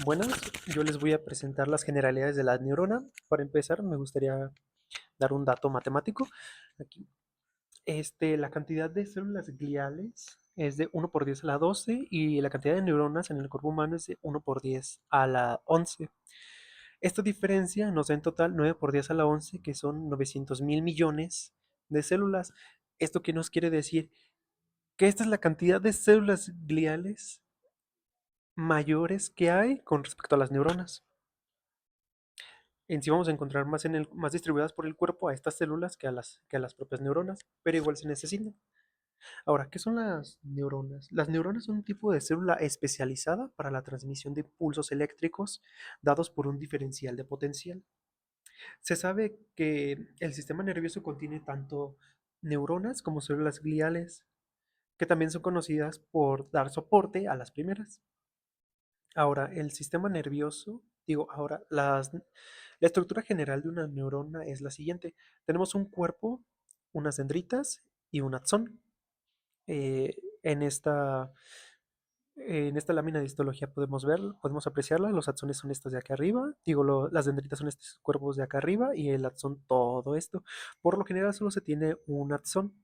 Buenas, yo les voy a presentar las generalidades de la neurona. Para empezar, me gustaría dar un dato matemático. Aquí, la cantidad de células gliales es de 1 por 10 a la 12 y la cantidad de neuronas en el cuerpo humano es de 1 por 10 a la 11. Esta diferencia nos da en total 9 por 10 a la 11, que son 900 mil millones de células. ¿Esto qué nos quiere decir? Que esta es la cantidad de células gliales mayores que hay con respecto a las neuronas. En sí vamos a encontrar más distribuidas por el cuerpo a estas células que a las propias neuronas, pero igual se necesitan. Ahora, ¿qué son las neuronas? Las neuronas son un tipo de célula especializada para la transmisión de impulsos eléctricos dados por un diferencial de potencial. Se sabe que el sistema nervioso contiene tanto neuronas como células gliales, que también son conocidas por dar soporte a las primeras. Ahora, el sistema nervioso, digo, ahora, la estructura general de una neurona es la siguiente. Tenemos un cuerpo, unas dendritas y un axón. Eh, en esta, en esta lámina de histología podemos apreciarla. Los axones son estos de acá arriba. Digo, las dendritas son estos cuerpos de acá arriba y el axón todo esto. Por lo general solo se tiene un axón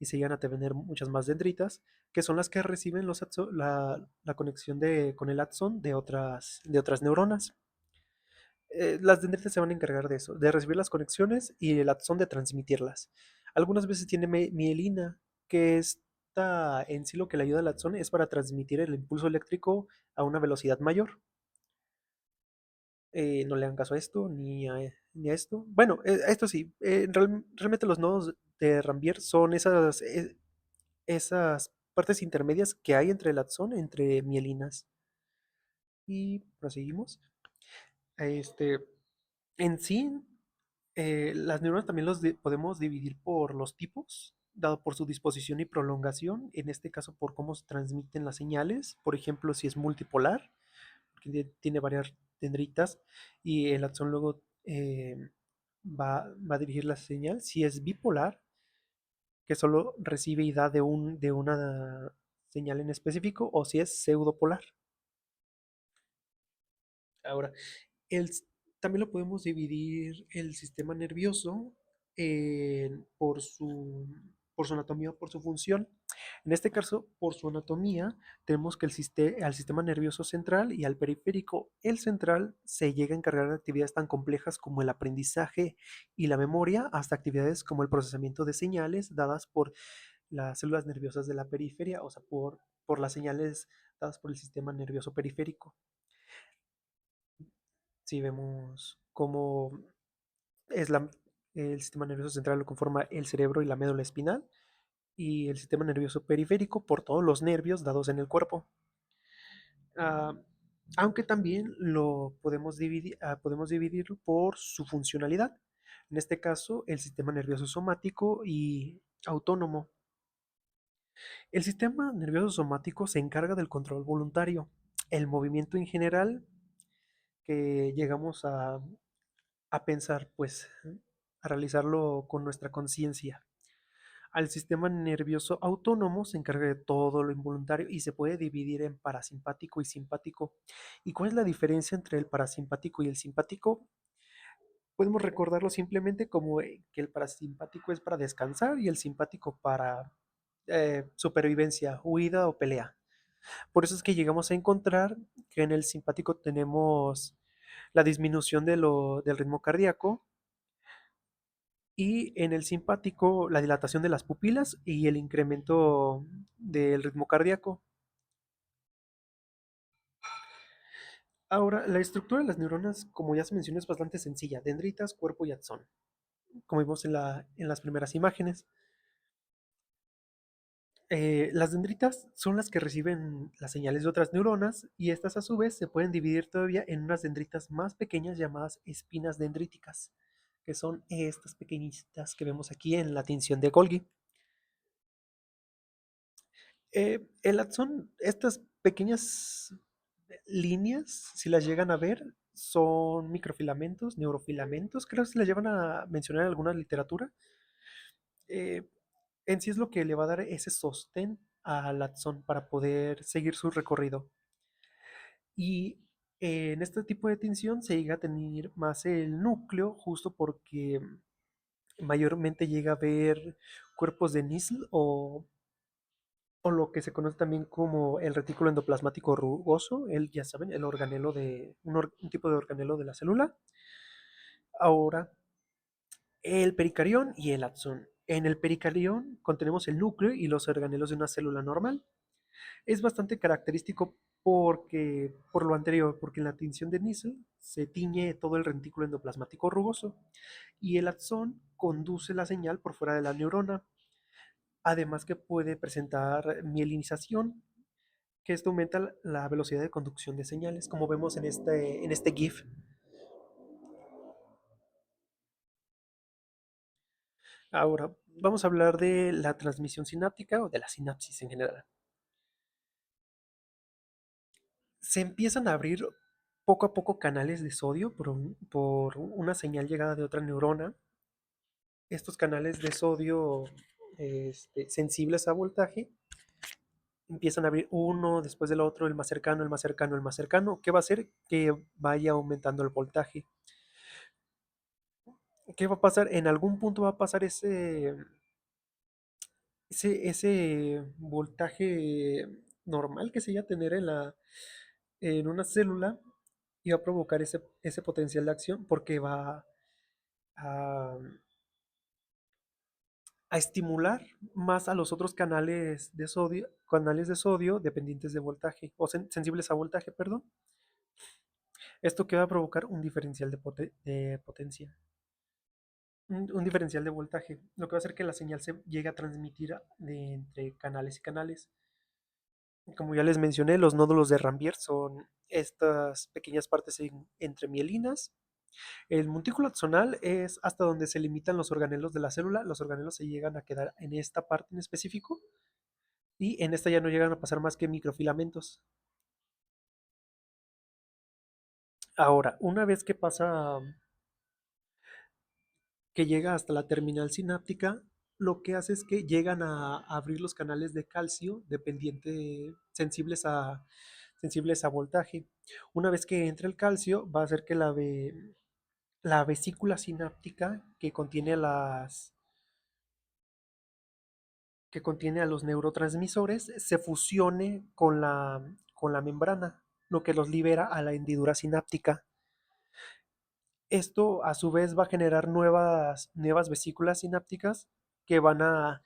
y se llegan a tener muchas más dendritas, que son las que reciben la conexión con el axón de otras neuronas. Las dendritas se van a encargar de eso, de recibir las conexiones y el axón de transmitirlas. Algunas veces tiene mielina, que está en sí lo que le ayuda al axón es para transmitir el impulso eléctrico a una velocidad mayor. No le hagan caso a esto ni a esto. Bueno, a esto sí, realmente los nodos de Rambier son esas partes intermedias que hay entre el axón, entre mielinas. Y proseguimos. Este, en sí, las neuronas también podemos dividir por los tipos, dado por su disposición y prolongación, en este caso por cómo se transmiten las señales, por ejemplo, si es multipolar, porque tiene varias dendritas, y el axón luego va a dirigir la señal. Si es bipolar, que solo recibe y da de una señal en específico, o si es pseudopolar. Ahora, El, s- también lo podemos dividir el sistema nervioso por su anatomía o por su función. En este caso, por su anatomía, tenemos que al sistema nervioso central y al periférico. El central se llega a encargar de actividades tan complejas como el aprendizaje y la memoria, hasta actividades como el procesamiento de señales dadas por las células nerviosas de la periferia, o sea, por las señales dadas por el sistema nervioso periférico. Si vemos cómo es el sistema nervioso central lo conforma el cerebro y la médula espinal, y el sistema nervioso periférico por todos los nervios dados en el cuerpo. Ah, Aunque también lo podemos dividirlo por su funcionalidad. En este caso, el sistema nervioso somático y autónomo. El sistema nervioso somático se encarga del control voluntario, el movimiento en general que llegamos a pensar, pues, a realizarlo con nuestra conciencia. Al sistema nervioso autónomo se encarga de todo lo involuntario y se puede dividir en parasimpático y simpático. ¿Y cuál es la diferencia entre el parasimpático y el simpático? Podemos recordarlo simplemente como que el parasimpático es para descansar y el simpático para supervivencia, huida o pelea. Por eso es que llegamos a encontrar que en el simpático tenemos la disminución del ritmo cardíaco, y en el simpático la dilatación de las pupilas y el incremento del ritmo cardíaco. Ahora, la estructura de las neuronas, como ya se mencionó, es bastante sencilla: dendritas, cuerpo y axón, como vimos en las primeras imágenes. Las dendritas son las que reciben las señales de otras neuronas, y estas a su vez se pueden dividir todavía en unas dendritas más pequeñas llamadas espinas dendríticas, que son estas pequeñitas que vemos aquí en la tinción de Golgi. El axón, estas pequeñas líneas, si las llegan a ver, son microfilamentos, neurofilamentos, creo que se las llevan a mencionar en alguna literatura. Eh, en sí es lo que le va a dar ese sostén al axón para poder seguir su recorrido. Y En este tipo de tinción se llega a tener más el núcleo, justo porque mayormente llega a haber cuerpos de Nissl o lo que se conoce también como el retículo endoplasmático rugoso, el, ya saben, el organelo de, un tipo de organelo de la célula. Ahora, el pericarión y el axón. En el pericarión contenemos el núcleo y los organelos de una célula normal. Es bastante característico por lo anterior, porque en la tinción de Nissl se tiñe todo el retículo endoplasmático rugoso y el axón conduce la señal por fuera de la neurona, además que puede presentar mielinización, que esto aumenta la velocidad de conducción de señales, como vemos en este GIF. Ahora, vamos a hablar de la transmisión sináptica o de la sinapsis en general. Se empiezan a abrir poco a poco canales de sodio por una señal llegada de otra neurona. Estos canales de sodio sensibles a voltaje empiezan a abrir uno después del otro, el más cercano, el más cercano, el más cercano. ¿Qué va a hacer? Que vaya aumentando el voltaje. ¿Qué va a pasar? En algún punto va a pasar ese voltaje normal que se iba a tener en una célula y va a provocar ese potencial de acción porque va a, a estimular más a los otros canales de sodio dependientes de voltaje o sensibles a voltaje, perdón. Esto que va a provocar un diferencial de potencia, un diferencial de voltaje, lo que va a hacer que la señal se llegue a transmitir entre canales y canales. Como ya les mencioné, los nódulos de Rambier son estas pequeñas partes entre mielinas. El montículo axonal es hasta donde se limitan los organelos de la célula. Los organelos se llegan a quedar en esta parte en específico y en esta ya no llegan a pasar más que microfilamentos. Ahora, una vez que llega hasta la terminal sináptica, lo que hace es que llegan a abrir los canales de calcio sensibles a voltaje. Una vez que entra el calcio, va a hacer que la vesícula sináptica que contiene a los neurotransmisores se fusione con la membrana, lo que los libera a la hendidura sináptica. Esto a su vez va a generar nuevas vesículas sinápticas que van a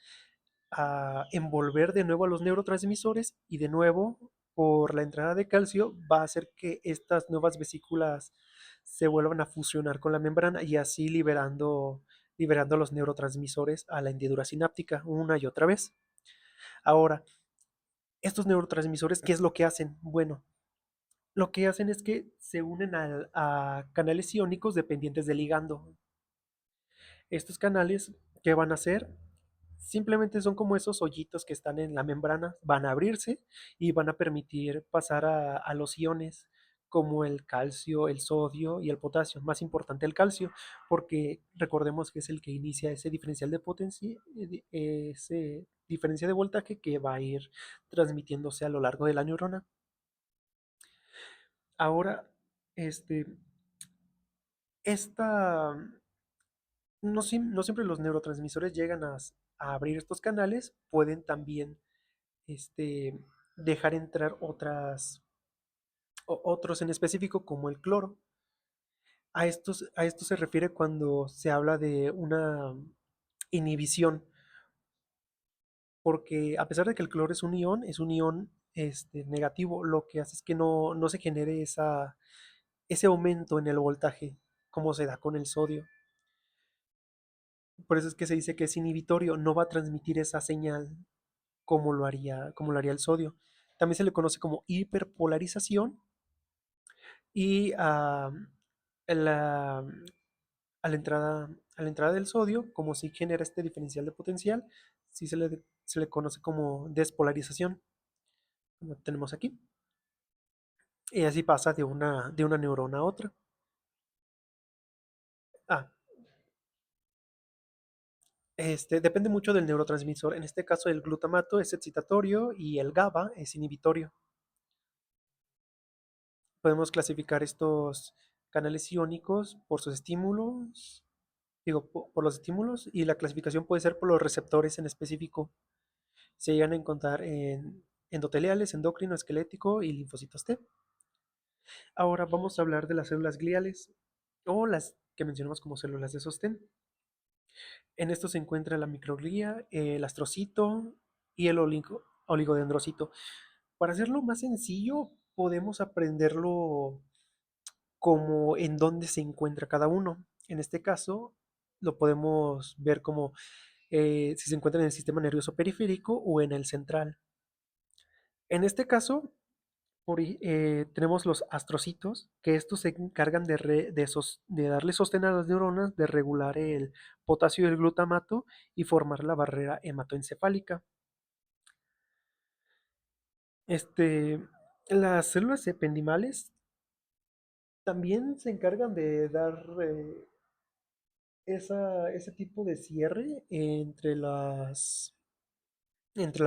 envolver de nuevo a los neurotransmisores y de nuevo por la entrada de calcio va a hacer que estas nuevas vesículas se vuelvan a fusionar con la membrana y así liberando los neurotransmisores a la hendidura sináptica una y otra vez. Ahora, estos neurotransmisores, ¿qué es lo que hacen? Bueno, lo que hacen es que se unen a canales iónicos dependientes del ligando. Estos canales, ¿qué van a hacer? Simplemente son como esos hoyitos que están en la membrana, van a abrirse y van a permitir pasar a los iones como el calcio, el sodio y el potasio. Más importante el calcio, porque recordemos que es el que inicia ese diferencial de potencia, ese diferencia de voltaje que va a ir transmitiéndose a lo largo de la neurona. Ahora, este, esta, no siempre los neurotransmisores llegan a abrir estos canales, pueden también este, dejar entrar otros en específico como el cloro. A esto se refiere cuando se habla de una inhibición, porque a pesar de que el cloro es un ion negativo, lo que hace es que no se genere ese aumento en el voltaje como se da con el sodio. Por eso es que se dice que es inhibitorio, no va a transmitir esa señal como lo haría el sodio. También se le conoce como hiperpolarización y la, a la entrada del sodio, como si genera este diferencial de potencial, sí se le conoce como despolarización, como tenemos aquí. Y así pasa de una neurona a otra. Ah, depende mucho del neurotransmisor. En este caso, el glutamato es excitatorio y el GABA es inhibitorio. Podemos clasificar estos canales iónicos por sus estímulos, digo, por los estímulos, y la clasificación puede ser por los receptores en específico. Se llegan a encontrar en endoteliales, endocrino, esquelético y linfocitos T. Ahora vamos a hablar de las células gliales o las que mencionamos como células de sostén. En esto se encuentra la microglía, el astrocito y el oligodendrocito. Para hacerlo más sencillo, podemos aprenderlo como en dónde se encuentra cada uno. En este caso, lo podemos ver como si se encuentra en el sistema nervioso periférico o en el central. En este caso, tenemos los astrocitos, que estos se encargan de darle sostén a las neuronas, de regular el potasio y el glutamato y formar la barrera hematoencefálica. Este, las células ependimales también se encargan de dar ese tipo de cierre entre la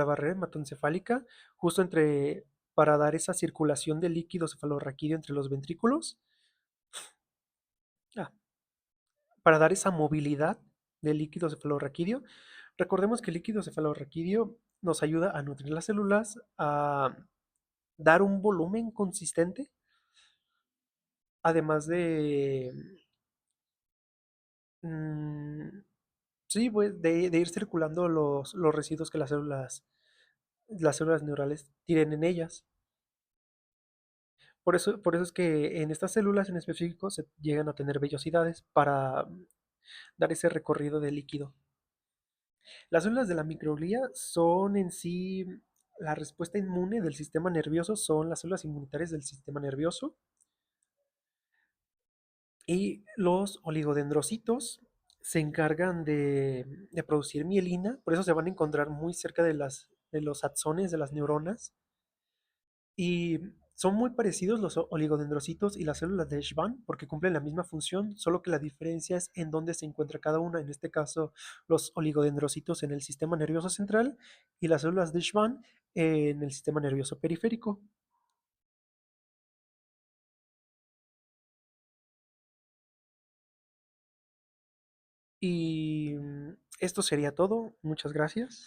barrera hematoencefálica, justo para dar esa circulación de líquido cefalorraquídeo entre los ventrículos. Ah, para dar esa movilidad del líquido cefalorraquídeo. Recordemos que el líquido cefalorraquídeo nos ayuda a nutrir las células, a dar un volumen consistente, además mm, sí, pues, de ir circulando los residuos que las células neurales tienen en ellas. Por eso es que en estas células en específico se llegan a tener vellosidades para dar ese recorrido de líquido. Las células de la microglía son en sí la respuesta inmune del sistema nervioso, son las células inmunitarias del sistema nervioso. Y los oligodendrocitos se encargan de producir mielina, por eso se van a encontrar muy cerca de los axones de las neuronas. Y son muy parecidos los oligodendrocitos y las células de Schwann porque cumplen la misma función, solo que la diferencia es en dónde se encuentra cada una. En este caso, los oligodendrocitos en el sistema nervioso central y las células de Schwann en el sistema nervioso periférico. Y esto sería todo. Muchas gracias.